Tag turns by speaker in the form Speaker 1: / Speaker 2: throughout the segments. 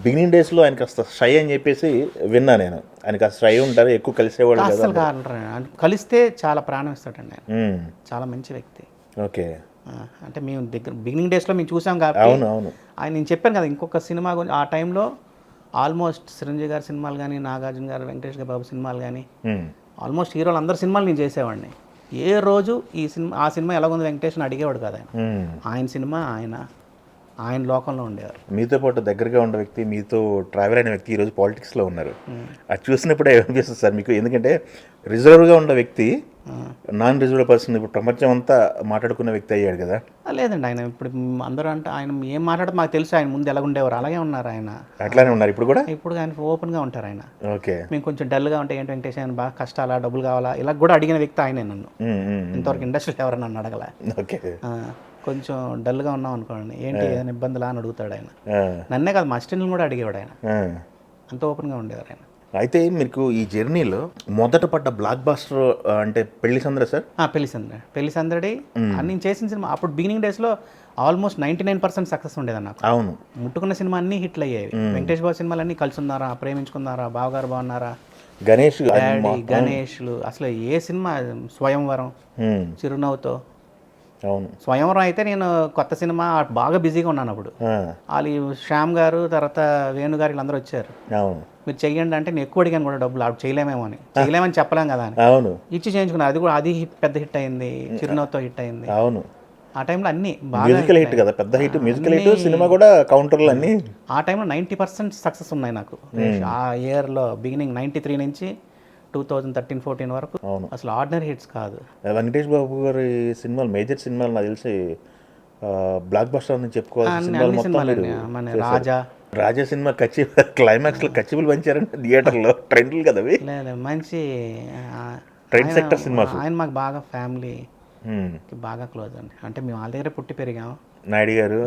Speaker 1: Beginning డేస్లో ఆయన కాస్త షై అని చెప్పేసి విన్నా నేను. ఆయన కాస్త షై ఉంటారు, ఎక్కువ కలిసేవాళ్ళు కదా.
Speaker 2: అసలు కలిస్తే చాలా ప్రాణం ఇస్తాడండి ఆయన. చాలా మంచి వ్యక్తి.
Speaker 1: ఓకే.
Speaker 2: అంటే మేము దగ్గర బిగినింగ్ డేస్లో మేము చూసాం కాబట్టి.
Speaker 1: అవును అవును.
Speaker 2: ఆయన నేను చెప్పాను కదా, ఇంకొక సినిమా గురించి ఆ టైంలో ఆల్మోస్ట్ చిరంజీవి గారి సినిమాలు కానీ, నాగార్జున గారు, వెంకటేష్ బాబు సినిమాలు కానీ, ఆల్మోస్ట్ హీరోలు అందరి సినిమాలు నేను చేసేవాడిని. ఏ రోజు ఆ సినిమా ఎలాగుంది వెంకటేష్ అని అడిగేవాడు కాదు ఆయన. ఆయన సినిమా ఆయన లోకంలో ఉండేవారు.
Speaker 1: మీతో పాటు దగ్గరగా ఉన్న వ్యక్తి, మీతో ట్రావెల్ అయిన వ్యక్తి ఈరోజు పాలిటిక్స్లో ఉన్నారు. అది చూసినప్పుడే ఏమనిపిస్తుంది సార్ మీకు? ఎందుకంటే రిజర్వ్గా ఉన్న వ్యక్తి నాన్ రిజర్వ్డ్ పర్సన్ ఇప్పుడు ప్రపంచం అంతా మాట్లాడుకున్న వ్యక్తి అయ్యాడు కదా.
Speaker 2: లేదండి, ఆయన ఇప్పుడు అందరూ అంటే ఆయన ఏం మాట్లాడితే మాకు తెలుసు. ఆయన ముందు ఎలా ఉండేవారు అలాగే ఉన్నారు ఆయన.
Speaker 1: అట్లానే ఉన్నారు ఇప్పుడు కూడా?
Speaker 2: ఇప్పుడు ఆయన ఓపెన్గా ఉంటారు ఆయన.
Speaker 1: ఓకే.
Speaker 2: మేము కొంచెం డల్గా ఉంటే ఏంటి వెంకటేష్ ఆయన బాగా కష్టాలా, డబ్బులు కావాలా, ఇలా కూడా అడిగిన వ్యక్తి ఆయనే నన్ను. ఇంతవరకు ఇండస్ట్రీలో ఎవరైనా నన్ను అడగలే.
Speaker 1: ఓకే.
Speaker 2: కొంచెం డల్గా ఉన్నాం అనుకోండి, ఏంటి ఏదైనా ఇబ్బందులా అని అడుగుతాడు ఆయన. నన్నే కాదు మా అసిస్టెంట్ని కూడా అడిగేవాడు ఆయన. అంత ఓపెన్గా ఉండేవారు ఆయన.
Speaker 1: అయితే మీకు ఈ జర్నీలో మొదట పడ్డ బ్లాక్ బాస్టర్ అంటే పెళ్లి సందడి సార్?
Speaker 2: పెళ్లి సందడి నేను చేసిన సినిమా అప్పుడు బిగినింగ్ డేస్లో ఆల్మోస్ట్ 99% సక్సెస్ ఉండేది నాకు.
Speaker 1: అవును.
Speaker 2: ముట్టుకున్న సినిమా అన్నీ హిట్లు అయ్యేవి. వెంకటేష్ బాబు సినిమాలు అన్నీ కలిసి ఉన్నారా, ప్రేమించుకున్నారా, బావగారు బాగున్నారా, గణేష్లు, అసలు ఏ సినిమా, స్వయంవరం, చిరునవ్వుతో.
Speaker 1: అవును.
Speaker 2: స్వయంవరం అయితే నేను కొత్త సినిమా బాగా బిజీగా ఉన్నాను అప్పుడు. వాళ్ళు శ్యామ్ గారు తర్వాత వేణు గారు వీళ్ళందరూ వచ్చారు. మీరు చెయ్యండి అంటే నేను ఎక్కువ అడిగాను కూడా డబ్బులు. అప్పుడు చేయలేమేమో అని, చేయలేమని చెప్పలేం కదా అని.
Speaker 1: అవును.
Speaker 2: ఇచ్చి చేయించుకున్నారు. అది కూడా అది పెద్ద హిట్ అయింది, చిరునవ్వుతో హిట్ అయింది.
Speaker 1: అవును.
Speaker 2: ఆ టైంలో అన్ని
Speaker 1: మ్యూజికల్ హిట్ కదా, పెద్ద హిట్, మ్యూజికల్ హిట్, సినిమా కూడా కౌంటర్లు అన్ని.
Speaker 2: ఆ టైంలో 90% సక్సెస్ ఉన్నాయి నాకు. ఆ ఇయర్లో బిగినింగ్ 93 నుంచి 2013-14 వరకు అసలు ఆర్డినరీ హిట్స్ కాదు.
Speaker 1: వెంకటేష్ బాబు గారి సినిమాలు, మేజర్ సినిమాలు నాకు తెలిసి బ్లాక్ బస్టర్ అని చెప్పుకోవాలి. రాజా సినిమా క్లైమాక్స్ లో కచ్చిపులు పంచారంటే థియేటర్లో ట్రెండ్లు కదా అవి.
Speaker 2: మంచి
Speaker 1: ట్రెండ్ సెక్టర్ సినిమా.
Speaker 2: ఆయన మాకు బాగా ఫ్యామిలీ బాగా క్లోజ్ అండి. అంటే మేము వాళ్ళ దగ్గర పుట్టి పెరిగాము.
Speaker 1: నాయుడు గారు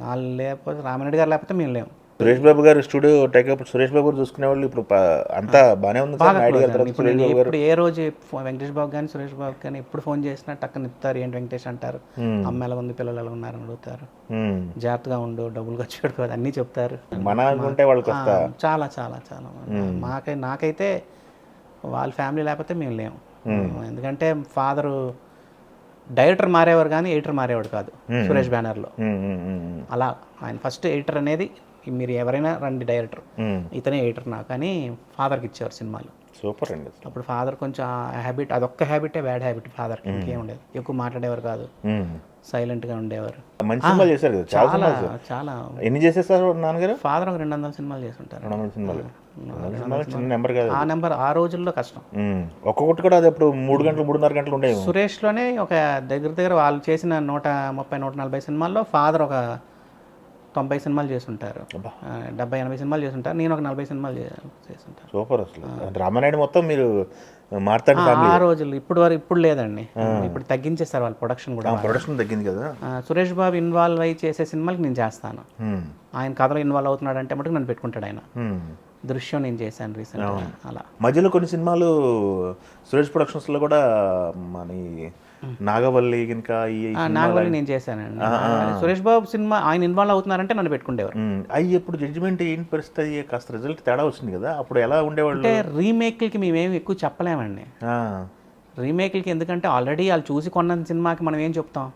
Speaker 2: వాళ్ళు లేకపోతే, రామరెడ్డి గారు లేకపోతే మేము లేము.
Speaker 1: సురేష్ బాబు గారు స్టూడియో టేకప్, సురేష్ బాబు గారు చూసుకునే వాళ్ళు. ఇప్పుడు అంతా బాగానే ఉంది.
Speaker 2: ఇప్పుడు ఏ రోజు వెంకటేష్ బాబు కానీ సురేష్ బాబు కానీ ఎప్పుడు ఫోన్ చేసినా టక్కన చెప్తారు, ఏంటి వెంకటేష్ అంటారు, అమ్మ ఎలా ఉంది, పిల్లలు ఎలా ఉన్నారని అడుగుతారు, జాగ్రత్తగా ఉండు, డబ్బులు ఖర్చు పెట్టుకోవాలి, అన్నీ చెప్తారు. చాలా చాలా చాలా నాకైతే వాళ్ళ ఫ్యామిలీ లేకపోతే మేము లేము. ఎందుకంటే ఫాదరు డైరెక్టర్ మారేవారు కానీ ఎడిటర్ మారేవాడు కాదు సురేష్ బ్యానర్లో. అలా ఆయన ఫస్ట్ ఎడిటర్ అనేది, మీరు ఎవరైనా రండి డైరెక్టర్, ఇతనే ఎడిటర్ నాకు కానీ ఫాదర్కి ఇచ్చేవారు సినిమాలు.
Speaker 1: సూపర్ అండి.
Speaker 2: అప్పుడు ఫాదర్ కొంచెం హ్యాబిట్, అదొక్క హ్యాబిటే బ్యాడ్ హ్యాబిట్ ఫాదర్కి, ఇంకేం ఉండేది. ఎక్కువ మాట్లాడేవారు కాదు, సైలెంట్గా ఉండేవారు.
Speaker 1: మంచి సినిమాలు చేశారు కదా,
Speaker 2: చాలా చాలా.
Speaker 1: ఎన్ని చేసేసారు నాన్నగారు?
Speaker 2: ఫాదర్ ఒక 200 సినిమాలు చేస్తుంటారు.
Speaker 1: 200 సినిమాలు చిన్న నెంబర్ కాదు.
Speaker 2: ఆ నెంబర్ ఆ రోజుల్లో కష్టం.
Speaker 1: ఒక్కొక్కటి కూడా అది అప్పుడు 3 గంటలు 3.5 గంటలు ఉండేవి.
Speaker 2: సురేష్లోనే ఒక దగ్గర వాళ్ళు చేసిన 130-140 సినిమాల్లో ఫాదర్ ఒక 90 సినిమాలు చేస్తుంటారు, 70-80 సినిమాలు చేస్తుంటారు. నేను ఒక 40 సినిమాలు చేస్తుంటాను.
Speaker 1: సూపర్. అసలు రామానాయుడు మొత్తం మీరు మార్తాండ
Speaker 2: ఆ రోజులు ఇప్పుడు లేదండి. ఇప్పుడు తగ్గించేస్తారు వాళ్ళు, ప్రొడక్షన్ కూడా.
Speaker 1: ప్రొడక్షన్ తగ్గింది కదా.
Speaker 2: సురేష్ బాబు ఇన్వాల్వ్ అయ్యి చేసే సినిమాలకి నేను చేస్తాను. ఆయన కథలో ఇన్వాల్వ్ అవుతున్నాడు అంటే మటుకు నన్ను పెట్టుకుంటాడు ఆయన. దృశ్యం నేను చేశాను రీసెంట్గా. అలా
Speaker 1: మధ్యలో కొన్ని సినిమాలు సురేష్ ప్రొడక్షన్స్లో కూడా మన నాగవల్లి ఇంకా
Speaker 2: నాగవల్లి నేను చేశానండి. సురేష్ బాబు సినిమా ఆయన ఇన్వాల్వ్ అవుతున్నారంటే నన్ను పెట్టుకుండేవారు.
Speaker 1: అయ్యి ఎప్పుడు జడ్జిమెంట్ ఏంటి పరిస్థితి, కాస్త రిజల్ట్ తేడా వచ్చింది కదా, అప్పుడు ఎలా ఉండేవాళ్ళు?
Speaker 2: అంటే రీమేక్లకి మేమేమి ఎక్కువ చెప్పలేమండి. రీమేక్లకి ఎందుకంటే ఆల్రెడీ వాళ్ళు చూసి కొన్న సినిమాకి మనం ఏం చెప్తాం.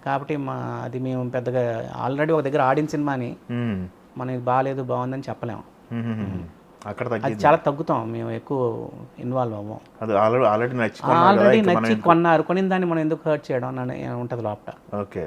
Speaker 2: కాబట్టి అది మేము పెద్దగా ఆల్రెడీ ఒక దగ్గర ఆడిన సినిమాని మనం ఇది బాగాలేదు బాగుందని చెప్పలేము. అది చాలా తగ్గుతాం, మేము ఎక్కువ ఇన్వాల్వ్ అవ్వం.
Speaker 1: ఆల్రెడీ
Speaker 2: నచ్చి కొన్నారు, కొనిన దాన్ని మనం ఎందుకు హర్ట్ చేయడం అని ఉంటుంది లోపల.
Speaker 1: ఓకే.